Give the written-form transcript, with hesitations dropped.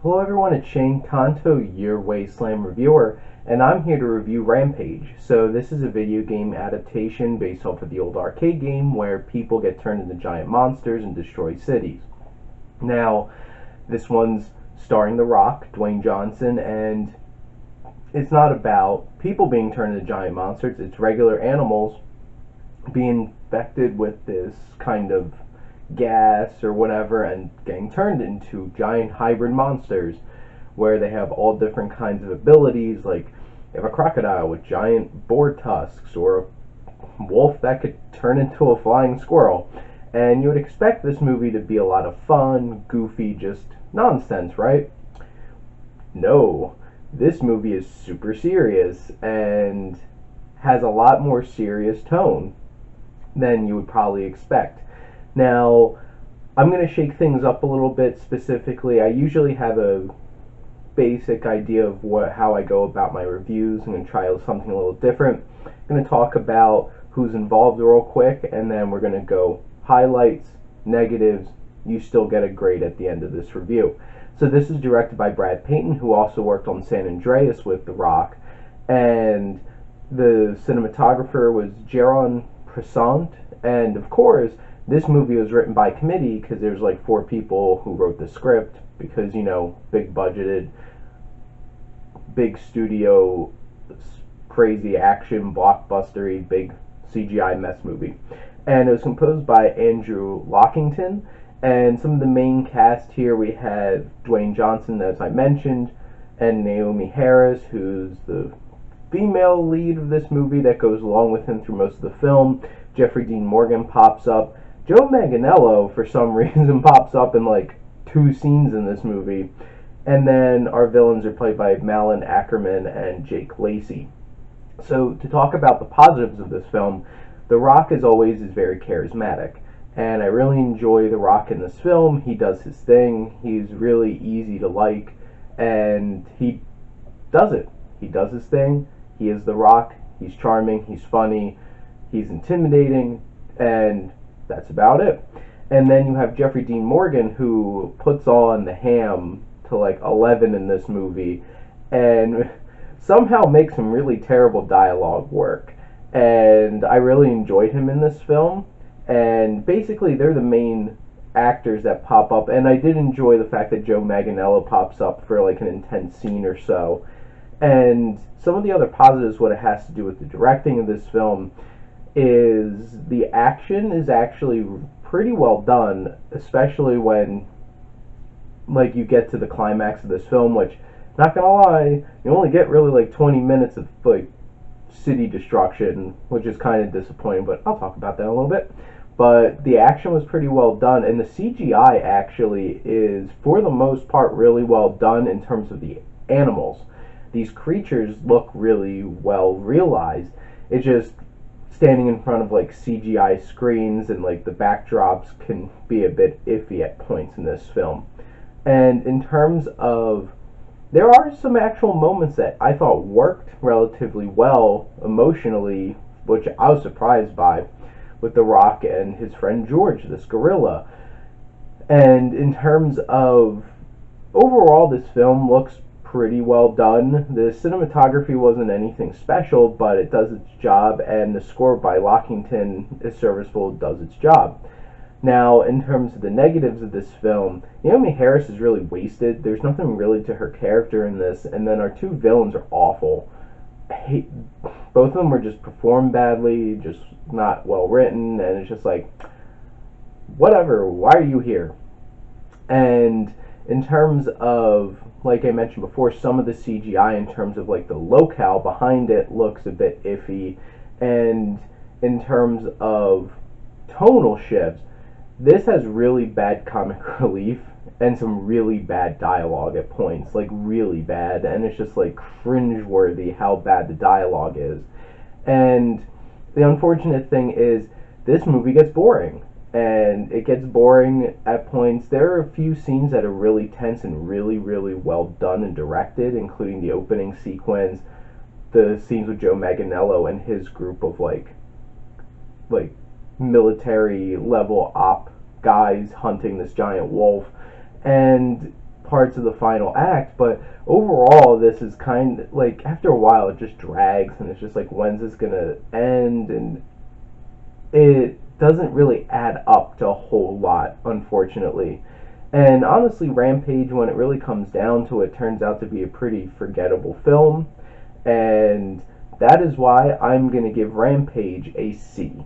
Hello everyone, it's Shane Kanto, your Wasteland reviewer, and I'm here to review Rampage. So this is a video game adaptation based off of the old arcade game where people get turned into giant monsters and destroy cities. Now, this one's starring The Rock, Dwayne Johnson, and it's not about people being turned into giant monsters, it's regular animals being infected with this kind of gas or whatever and getting turned into giant hybrid monsters where they have all different kinds of abilities. Like you have a crocodile with giant boar tusks, or a wolf that could turn into a flying squirrel. And you would expect this movie to be a lot of fun, goofy, just nonsense, right? No, this movie is super serious and has a lot more serious tone than you would probably expect. Now, I'm going to shake things up a little bit specifically. I usually have a basic idea of how I go about my reviews. I'm going to try something a little different. I'm going to talk about who's involved real quick, and then we're going to go highlights, negatives. You still get a grade at the end of this review. So this is directed by Brad Payton, who also worked on San Andreas with The Rock, and the cinematographer was Jaron Prasant, and of course, this movie was written by committee because there's like 4 people who wrote the script because, you know, big budgeted, big studio, crazy action, blockbustery, big CGI mess movie. And it was composed by Andrew Lockington, and some of the main cast here we have Dwayne Johnson, as I mentioned, and Naomi Harris, who's the female lead of this movie that goes along with him through most of the film. Jeffrey Dean Morgan pops up. Joe Manganiello, for some reason, pops up in like 2 scenes in this movie. And then our villains are played by Malin Ackerman and Jake Lacey. So, to talk about the positives of this film, The Rock, as always, is very charismatic. And I really enjoy The Rock in this film. He does his thing. He's really easy to like. And he does it. He does his thing. He is The Rock. He's charming. He's funny. He's intimidating. And that's about it. And then you have Jeffrey Dean Morgan, who puts on the ham to like 11 in this movie and somehow makes some really terrible dialogue work. And I really enjoyed him in this film. And basically, they're the main actors that pop up. And I did enjoy the fact that Joe Manganiello pops up for like an intense scene or so. And some of the other positives, what it has to do with the directing of this film, is the action is actually pretty well done, especially when like you get to the climax of this film, which, not gonna lie, you only get really like 20 minutes of like city destruction, which is kind of disappointing, but I'll talk about that in a little bit. But the action was pretty well done, and the CGI actually is, for the most part, really well done in terms of the animals. These creatures look really well realized. It just, standing in front of like CGI screens and like the backdrops can be a bit iffy at points in this film. And in terms of, there are some actual moments that I thought worked relatively well emotionally, which I was surprised by, with The Rock and his friend George, this gorilla. And in terms of overall, this film looks pretty well done. The cinematography wasn't anything special, but it does its job, and the score by Lockington is serviceable, does its job. Now, in terms of the negatives of this film, Naomi Harris is really wasted. There's nothing really to her character in this, and then our 2 villains are awful. Both of them were just performed badly, just not well written, and it's just like, whatever, why are you here? And in terms of, like I mentioned before, some of the CGI in terms of like the locale behind it looks a bit iffy. And in terms of tonal shifts, this has really bad comic relief and some really bad dialogue at points, like really bad. And it's just like cringe-worthy how bad the dialogue is. And the unfortunate thing is this movie gets boring. And it gets boring at points. There are a few scenes that are really tense and really, really well done and directed, including the opening sequence, the scenes with Joe Manganiello and his group of like military level op guys hunting this giant wolf. And parts of the final act, but overall this is kind of like, after a while it just drags, and it's just like, when's this gonna end? And it doesn't really add up to a whole lot, unfortunately. And honestly, Rampage, when it really comes down to it, turns out to be a pretty forgettable film, and that is why I'm going to give Rampage a C.